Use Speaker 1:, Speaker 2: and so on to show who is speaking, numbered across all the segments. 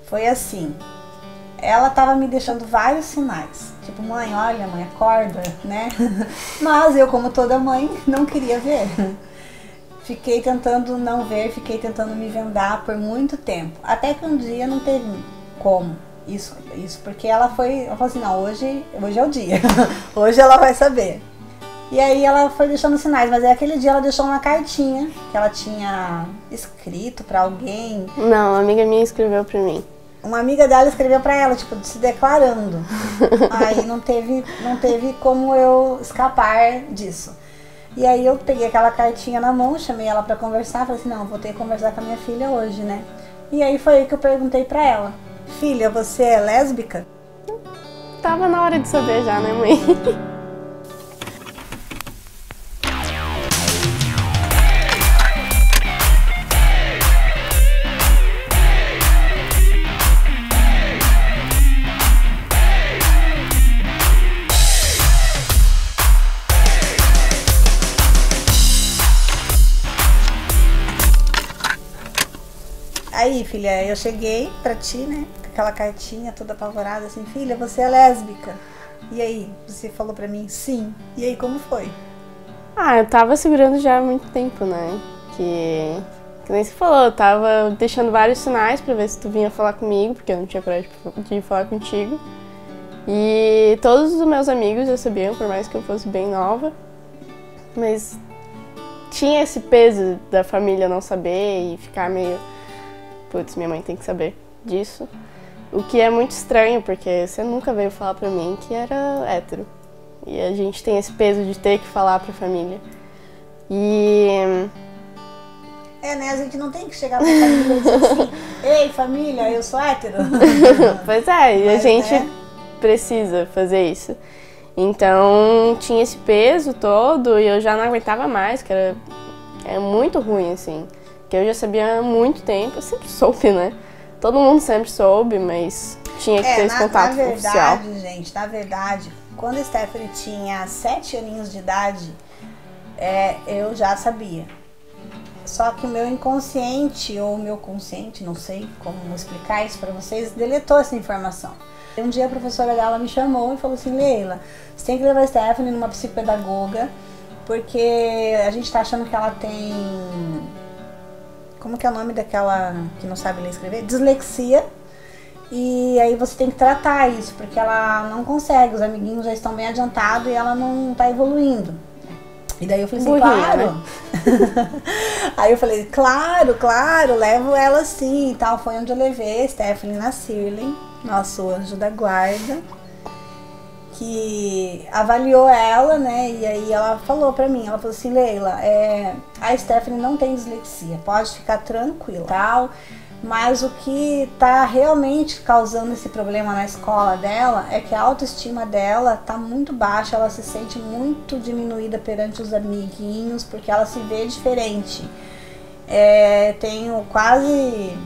Speaker 1: Foi assim, ela tava me deixando vários sinais. Tipo, mãe, olha, mãe, acorda, né? Mas eu, como toda mãe, não queria ver. Fiquei tentando não ver, fiquei tentando me vendar por muito tempo. Até que um dia não teve como isso porque ela falou assim, não, hoje é o dia. Hoje ela vai saber. E aí ela foi deixando sinais, mas aí aquele dia ela deixou uma cartinha que ela tinha escrito pra alguém.
Speaker 2: Não, uma amiga minha escreveu pra mim.
Speaker 1: Uma amiga dela escreveu pra ela, tipo, se declarando. Aí não teve como eu escapar disso. E aí eu peguei aquela cartinha na mão, chamei ela pra conversar, falei assim, não, vou ter que conversar com a minha filha hoje, né? E aí foi aí que eu perguntei pra ela, filha, você é lésbica?
Speaker 2: Tava na hora de saber já, né, mãe?
Speaker 1: Aí, filha, eu cheguei pra ti, né, com aquela cartinha toda apavorada, assim, filha, você é lésbica? E aí, você falou pra mim, sim. E aí, como foi?
Speaker 2: Eu tava segurando já há muito tempo, né? Que nem você falou, eu tava deixando vários sinais pra ver se tu vinha falar comigo, porque eu não tinha coragem de falar contigo. E todos os meus amigos já sabiam, por mais que eu fosse bem nova. Mas tinha esse peso da família não saber e ficar meio... Putz, minha mãe tem que saber disso. O que é muito estranho, porque você nunca veio falar pra mim que era hétero. E a gente tem esse peso de ter que falar pra família. E...
Speaker 1: né, a gente não tem que chegar pra família e dizer assim, ei, família, eu sou hétero.
Speaker 2: Pois é, e a gente
Speaker 1: né?
Speaker 2: precisa fazer isso. Então, tinha esse peso todo e eu já não aguentava mais, que era muito ruim, assim. Que eu já sabia há muito tempo, eu sempre soube, né? Todo mundo sempre soube, mas tinha que ter esse contato oficial.
Speaker 1: Na verdade, quando a Stephanie tinha 7 aninhos de idade, eu já sabia. Só que o meu inconsciente, ou o meu consciente, não sei como explicar isso pra vocês, deletou essa informação. Um dia a professora dela me chamou e falou assim, Leila, você tem que levar a Stephanie numa psicopedagoga, porque a gente tá achando que ela tem... Como que é o nome daquela que não sabe ler e escrever? Dislexia. E aí você tem que tratar isso, porque ela não consegue, os amiguinhos já estão bem adiantados e ela não tá evoluindo. E daí eu falei assim,
Speaker 2: Burrinha,
Speaker 1: claro.
Speaker 2: né?
Speaker 1: Aí eu falei, claro, levo ela sim e tal. Foi onde eu levei a Stephanie na Sirlen, nosso anjo da guarda, que avaliou ela, né, e aí ela falou pra mim, ela falou assim, Leila, a Stephanie não tem dislexia, pode ficar tranquila, tal, mas o que tá realmente causando esse problema na escola dela é que a autoestima dela tá muito baixa, ela se sente muito diminuída perante os amiguinhos, porque ela se vê diferente. Tenho quase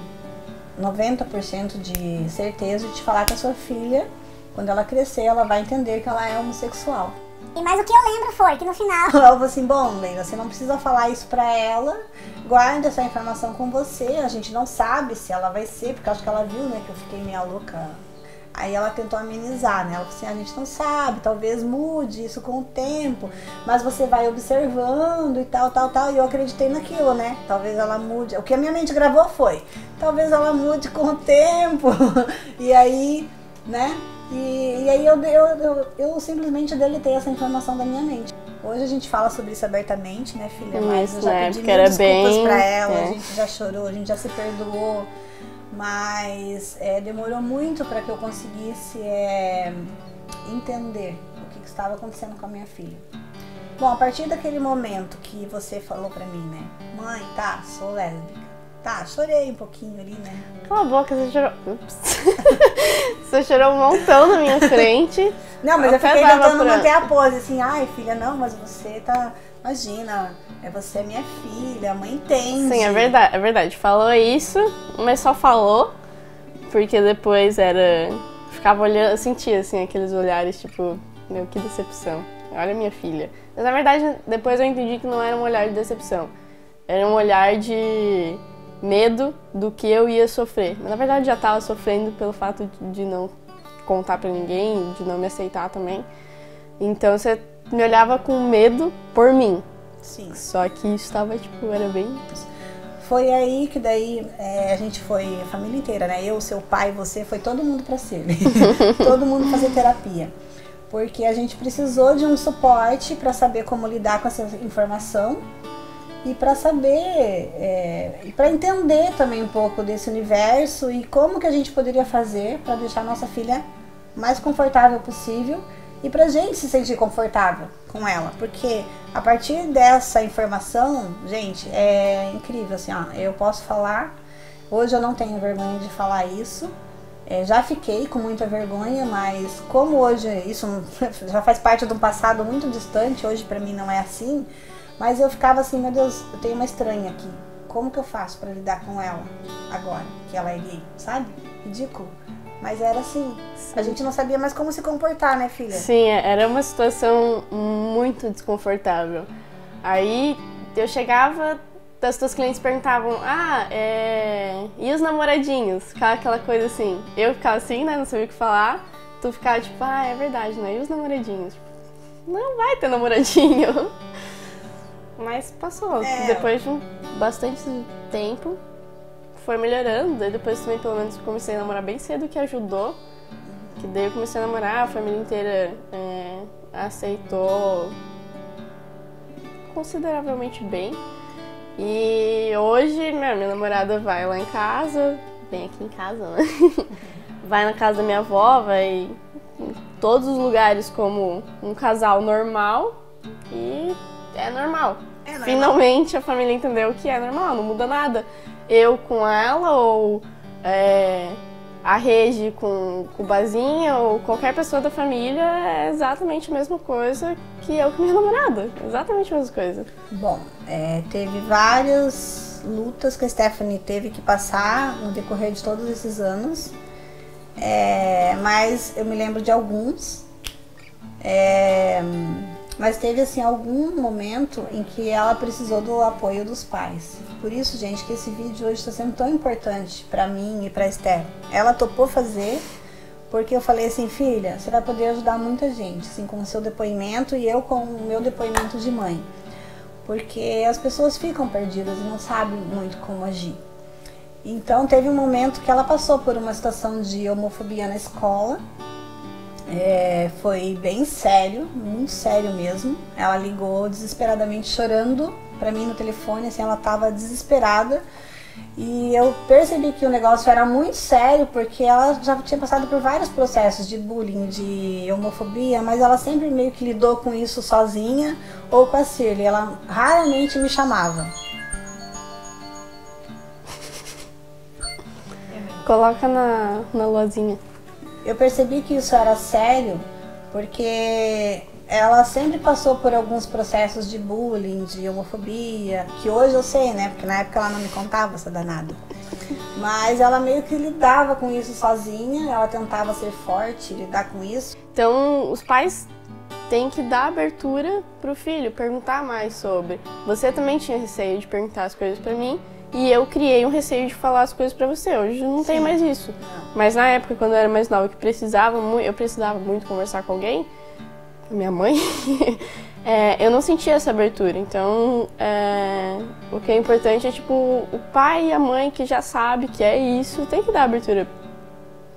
Speaker 1: 90% de certeza de te falar que a sua filha, quando ela crescer, ela vai entender que ela é homossexual.
Speaker 3: Mas o que eu lembro foi que no final...
Speaker 1: Ela falou assim, bom, Leila, você não precisa falar isso pra ela, guarda essa informação com você, a gente não sabe se ela vai ser, porque acho que ela viu, né, que eu fiquei meio louca. Aí ela tentou amenizar, né, ela falou assim, a gente não sabe, talvez mude isso com o tempo, mas você vai observando e tal, e eu acreditei naquilo, né, talvez ela mude, o que a minha mente gravou foi, talvez ela mude com o tempo, e aí, né, e aí eu simplesmente deletei essa informação da minha mente. Hoje a gente fala sobre isso abertamente, né, filha? Mas eu já pedi mil desculpas pra ela, a gente já chorou, a gente já se perdoou. Mas demorou muito para que eu conseguisse entender o que estava acontecendo com a minha filha. Bom, a partir daquele momento que você falou pra mim, né, mãe, tá, sou lésbica. Tá, chorei um pouquinho ali, né?
Speaker 2: Cala a boca, você chorou. Ups. Você chorou um montão na minha frente.
Speaker 1: Não, mas eu fiquei tentando manter a pose, assim, ai filha, não, mas você tá... Imagina, você é minha filha, a mãe entende.
Speaker 2: Sim, é verdade. Falou isso, mas só falou, porque depois ficava olhando, eu sentia assim, aqueles olhares, tipo, meu, que decepção. Olha minha filha. Mas na verdade, depois eu entendi que não era um olhar de decepção. Era um olhar de medo do que eu ia sofrer. Mas, na verdade, já estava sofrendo pelo fato de não contar pra ninguém, de não me aceitar também. Então, você me olhava com medo por mim.
Speaker 1: Sim.
Speaker 2: Só que isso estava, era bem...
Speaker 1: Foi aí que daí a gente foi, a família inteira, né? Eu, seu pai, você, foi todo mundo pra Shirley. Todo mundo fazer terapia. Porque a gente precisou de um suporte para saber como lidar com essa informação e para saber, e para entender também um pouco desse universo e como que a gente poderia fazer para deixar a nossa filha mais confortável possível e pra gente se sentir confortável com ela, porque a partir dessa informação, gente, é incrível, assim, ó, eu posso falar, hoje eu não tenho vergonha de falar isso, já fiquei com muita vergonha, mas como hoje isso já faz parte de um passado muito distante, hoje pra mim não é assim, mas eu ficava assim, meu Deus, eu tenho uma estranha aqui, como que eu faço pra lidar com ela agora, que ela é gay, sabe? Ridículo. Mas era assim, sim. A gente não sabia mais como se comportar, né, filha?
Speaker 2: Sim, era uma situação muito desconfortável. Aí eu chegava, as tuas clientes perguntavam, e os namoradinhos? Ficava aquela coisa assim, eu ficava assim, né, não sabia o que falar, tu ficava tipo, é verdade, né, e os namoradinhos? Não vai ter namoradinho. Mas passou, depois de bastante tempo, foi melhorando, daí depois também pelo menos comecei a namorar bem cedo, que ajudou, que daí eu comecei a namorar, a família inteira aceitou consideravelmente bem, e hoje minha namorada vai lá em casa, vem aqui em casa, né, vai na casa da minha avó, vai em todos os lugares como um casal normal, e é normal. Finalmente a família entendeu que é normal, não muda nada. Eu com ela, ou a Regi com o Bazinha, ou qualquer pessoa da família, é exatamente a mesma coisa que eu com minha namorada. Exatamente a mesma coisa.
Speaker 1: Bom, teve várias lutas que a Stephanie teve que passar no decorrer de todos esses anos, mas eu me lembro de alguns. Mas teve assim algum momento em que ela precisou do apoio dos pais. Por isso, gente, que esse vídeo hoje está sendo tão importante para mim e para Esther. Ela topou fazer porque eu falei assim, filha, você vai poder ajudar muita gente, assim, com o seu depoimento e eu com o meu depoimento de mãe. Porque as pessoas ficam perdidas e não sabem muito como agir. Então teve um momento que ela passou por uma situação de homofobia na escola. Foi bem sério, muito sério mesmo. Ela ligou desesperadamente chorando pra mim no telefone, assim, ela tava desesperada. E eu percebi que o negócio era muito sério, porque ela já tinha passado por vários processos de bullying, de homofobia, mas ela sempre meio que lidou com isso sozinha ou com a Shirley. Ela raramente me chamava.
Speaker 2: Coloca na luzinha.
Speaker 1: Eu percebi que isso era sério porque ela sempre passou por alguns processos de bullying, de homofobia, que hoje eu sei, né? Porque na época ela não me contava essa danada. Mas ela meio que lidava com isso sozinha, ela tentava ser forte, lidar com isso.
Speaker 2: Então, os pais têm que dar abertura pro filho, perguntar mais sobre. Você também tinha receio de perguntar as coisas pra mim, e eu criei um receio de falar as coisas pra você. Hoje não tem mais isso. Mas na época, quando eu era mais nova, que eu precisava muito conversar com alguém, minha mãe, eu não sentia essa abertura. Então, o que é importante é, tipo, o pai e a mãe que já sabe que é isso, tem que dar abertura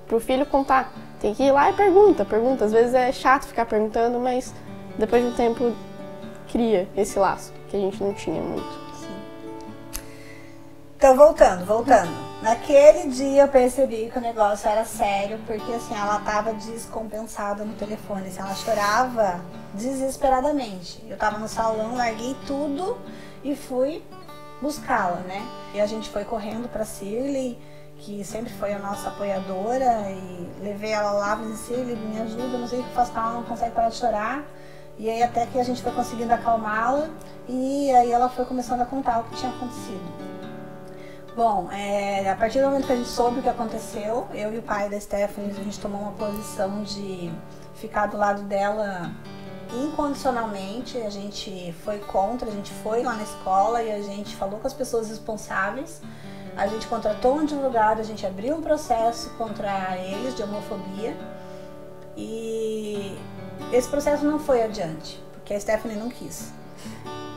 Speaker 2: pro filho contar. Tem que ir lá e pergunta. Às vezes é chato ficar perguntando, mas depois de um tempo cria esse laço que a gente não tinha muito.
Speaker 1: Então, voltando. Naquele dia eu percebi que o negócio era sério, porque assim, ela tava descompensada no telefone, assim, ela chorava desesperadamente. Eu tava no salão, larguei tudo e fui buscá-la, né? E a gente foi correndo pra Shirley, que sempre foi a nossa apoiadora, e levei ela lá, falei, Shirley, me ajuda, não sei o que eu faço com ela, não consegue parar de chorar. E aí até que a gente foi conseguindo acalmá-la, e aí ela foi começando a contar o que tinha acontecido. Bom, a partir do momento que a gente soube o que aconteceu, eu e o pai da Stephanie, a gente tomou uma posição de ficar do lado dela incondicionalmente. A gente foi contra, a gente foi lá na escola e a gente falou com as pessoas responsáveis A gente contratou um advogado, a gente abriu um processo contra eles de homofobia e esse processo não foi adiante, porque a Stephanie não quis.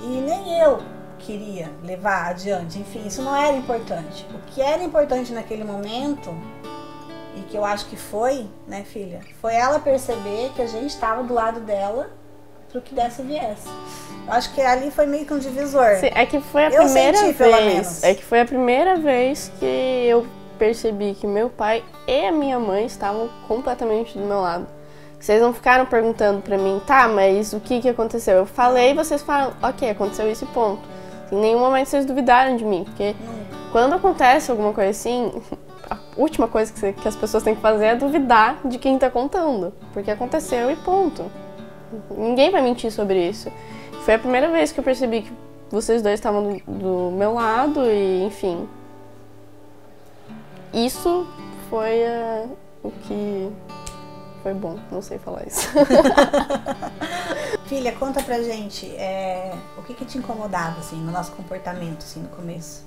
Speaker 1: E nem eu queria levar adiante, enfim, isso não era importante. O que era importante naquele momento, e que eu acho que foi, né, filha, foi ela perceber que a gente estava do lado dela pro que desse viesse. Eu acho que ali foi meio que um divisor.
Speaker 2: Sim, é que foi a primeira vez. É que foi a primeira vez que eu percebi que meu pai e a minha mãe estavam completamente do meu lado. Vocês não ficaram perguntando pra mim, tá, mas o que aconteceu? Eu falei e vocês falaram, ok, aconteceu isso e ponto. Em nenhum momento vocês duvidaram de mim, porque quando acontece alguma coisa assim, a última coisa que as pessoas têm que fazer é duvidar de quem tá contando, porque aconteceu e ponto. Ninguém vai mentir sobre isso. Foi a primeira vez que eu percebi que vocês dois estavam do meu lado e, enfim. Isso foi o que foi bom, não sei falar isso.
Speaker 1: Filha, conta pra gente, o que te incomodava, assim, no nosso comportamento, assim, no começo?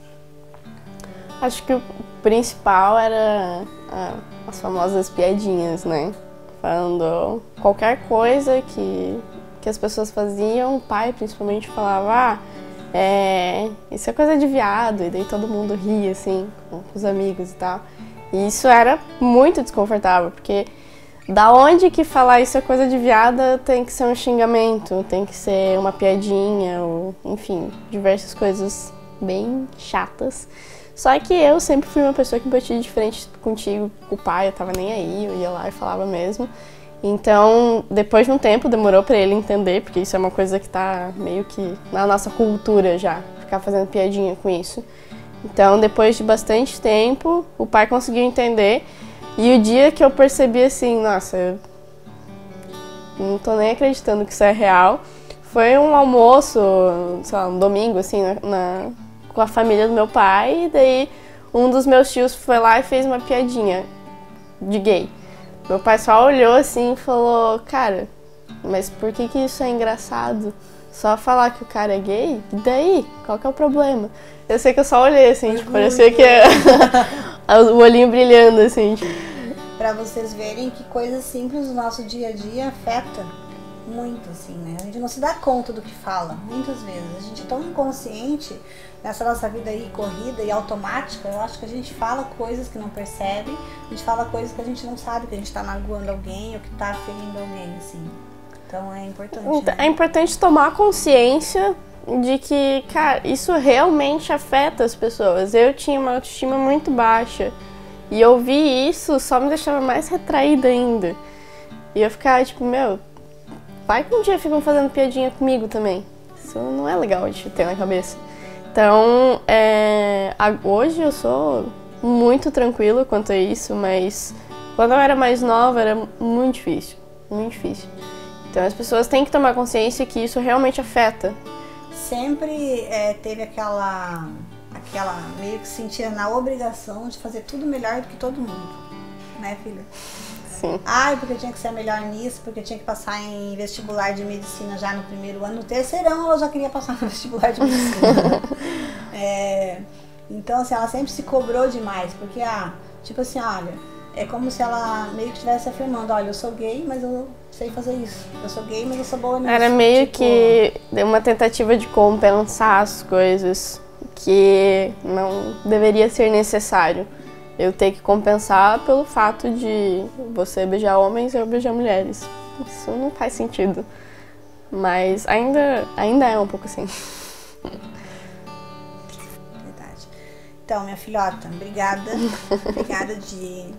Speaker 2: Acho que o principal era as famosas piadinhas, né? Falando qualquer coisa que as pessoas faziam, o pai principalmente falava, isso é coisa de viado, e daí todo mundo ria, assim, com os amigos e tal. E isso era muito desconfortável, porque da onde que falar isso é coisa de viada tem que ser um xingamento, tem que ser uma piadinha, ou enfim, diversas coisas bem chatas. Só que eu sempre fui uma pessoa que batia de frente contigo, com o pai, eu tava nem aí, eu ia lá e falava mesmo. Então, depois de um tempo, demorou pra ele entender, porque isso é uma coisa que tá meio que na nossa cultura já, ficar fazendo piadinha com isso. Então, depois de bastante tempo, o pai conseguiu entender. E o dia que eu percebi assim, nossa, eu não tô nem acreditando que isso é real, foi um almoço, sei lá, um domingo, assim, com a família do meu pai, e daí um dos meus tios foi lá e fez uma piadinha de gay. Meu pai só olhou assim e falou, cara, mas por que isso é engraçado? Só falar que o cara é gay? E daí? Qual que é o problema? Eu sei que eu só olhei assim, tipo, parecia que o olhinho brilhando assim.
Speaker 1: Pra vocês verem que coisas simples do nosso dia a dia afetam muito, assim, né? A gente não se dá conta do que fala, muitas vezes. A gente é tão inconsciente nessa nossa vida aí corrida e automática, eu acho que a gente fala coisas que não percebe, a gente fala coisas que a gente não sabe, que a gente tá magoando alguém ou que tá ferindo alguém, assim. Então é importante, né?
Speaker 2: É importante tomar consciência de que, cara, isso realmente afeta as pessoas. Eu tinha uma autoestima muito baixa e ouvir isso só me deixava mais retraída ainda. E eu ficava tipo, meu, vai que um dia ficam fazendo piadinha comigo também. Isso não é legal de ter na cabeça. Então, hoje eu sou muito tranquila quanto a isso, mas quando eu era mais nova era muito difícil, muito difícil. Então as pessoas têm que tomar consciência que isso realmente afeta.
Speaker 1: Sempre teve aquela meio que sentia na obrigação de fazer tudo melhor do que todo mundo, né, filha?
Speaker 2: Sim.
Speaker 1: Ai, porque eu tinha que ser melhor nisso, porque eu tinha que passar em vestibular de medicina já no primeiro ano. No terceirão ela já queria passar no vestibular de medicina. Então, assim, ela sempre se cobrou demais, porque, tipo assim, olha, é como se ela meio que estivesse afirmando, olha, eu sou gay, mas eu sei fazer isso. Eu sou gay, mas eu sou boa nisso.
Speaker 2: Era meio que uma tentativa de compensar as coisas que não deveria ser necessário. Eu ter que compensar pelo fato de você beijar homens e eu beijar mulheres. Isso não faz sentido. Mas ainda é um pouco assim.
Speaker 1: Verdade. Então, minha filhota, obrigada. Obrigada de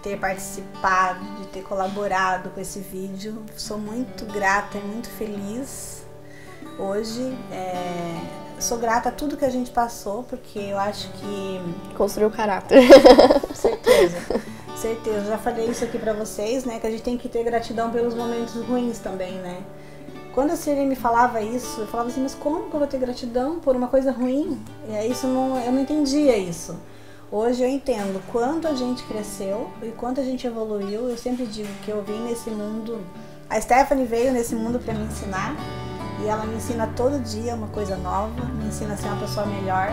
Speaker 1: ter participado, de ter colaborado com esse vídeo. Sou muito grata e muito feliz hoje. Sou grata a tudo que a gente passou, porque eu acho que...
Speaker 2: Construiu caráter.
Speaker 1: Certeza. Certeza. Já falei isso aqui pra vocês, né? Que a gente tem que ter gratidão pelos momentos ruins também, né? Quando a Siri me falava isso, eu falava assim, mas como que eu vou ter gratidão por uma coisa ruim? Eu não entendia isso. Hoje eu entendo quanto a gente cresceu e quanto a gente evoluiu. Eu sempre digo que eu vim nesse mundo... A Stephanie veio nesse mundo pra me ensinar. E ela me ensina todo dia uma coisa nova, me ensina a ser uma pessoa melhor.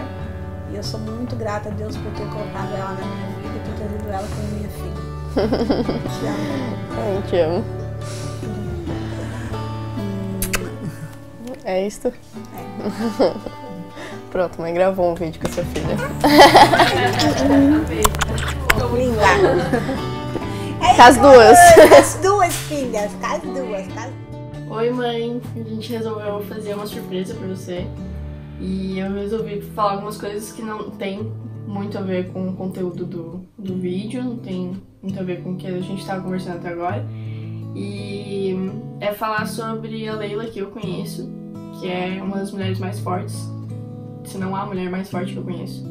Speaker 1: E eu sou muito grata a Deus por ter colocado ela na minha vida e por ter trazido ela como minha filha. Te amo.
Speaker 2: Eu te amo. É isto?
Speaker 1: É.
Speaker 2: Pronto, mãe gravou um vídeo com a sua filha.
Speaker 1: Linda.
Speaker 2: Com as duas.
Speaker 1: As duas filhas, com as duas.
Speaker 4: Oi mãe, a gente resolveu fazer uma surpresa pra você e eu resolvi falar algumas coisas que não tem muito a ver com o conteúdo do vídeo, não tem muito a ver com o que a gente estava conversando até agora, e é falar sobre a Leila que eu conheço, que é uma das mulheres mais fortes, se não a mulher mais forte que eu conheço,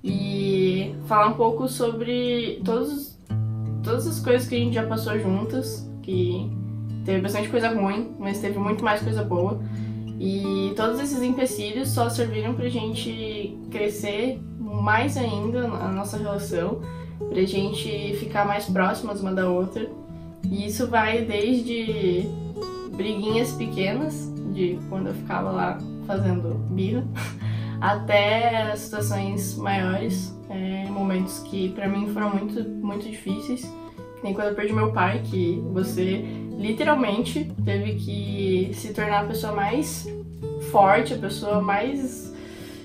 Speaker 4: e falar um pouco sobre todas as coisas que a gente já passou juntas, que teve bastante coisa ruim, mas teve muito mais coisa boa. E todos esses empecilhos só serviram pra gente crescer mais ainda a nossa relação, pra gente ficar mais próximas uma da outra. E isso vai desde briguinhas pequenas, de quando eu ficava lá fazendo birra, até situações maiores, momentos que pra mim foram muito, muito difíceis. Que nem quando eu perdi meu pai, que você literalmente teve que se tornar a pessoa mais forte, a pessoa mais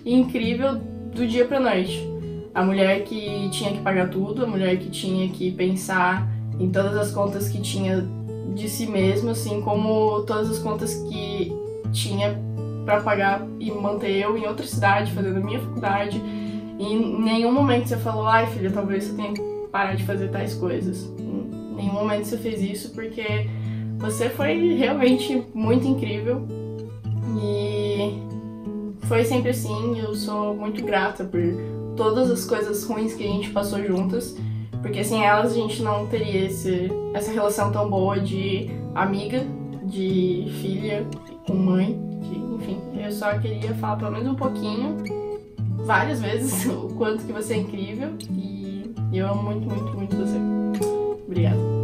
Speaker 4: incrível do dia pra noite. A mulher que tinha que pagar tudo, a mulher que tinha que pensar em todas as contas que tinha de si mesma, assim como todas as contas que tinha pra pagar e manter eu em outra cidade, fazendo a minha faculdade. E em nenhum momento você falou, ai filha, talvez você tenha que parar de fazer tais coisas. Em nenhum momento você fez isso, porque você foi realmente muito incrível e foi sempre assim. Eu sou muito grata por todas as coisas ruins que a gente passou juntas, porque sem elas a gente não teria essa relação tão boa de amiga, de filha com mãe, enfim. Eu só queria falar pelo menos um pouquinho, várias vezes, o quanto que você é incrível e eu amo muito, muito, muito você. Obrigada.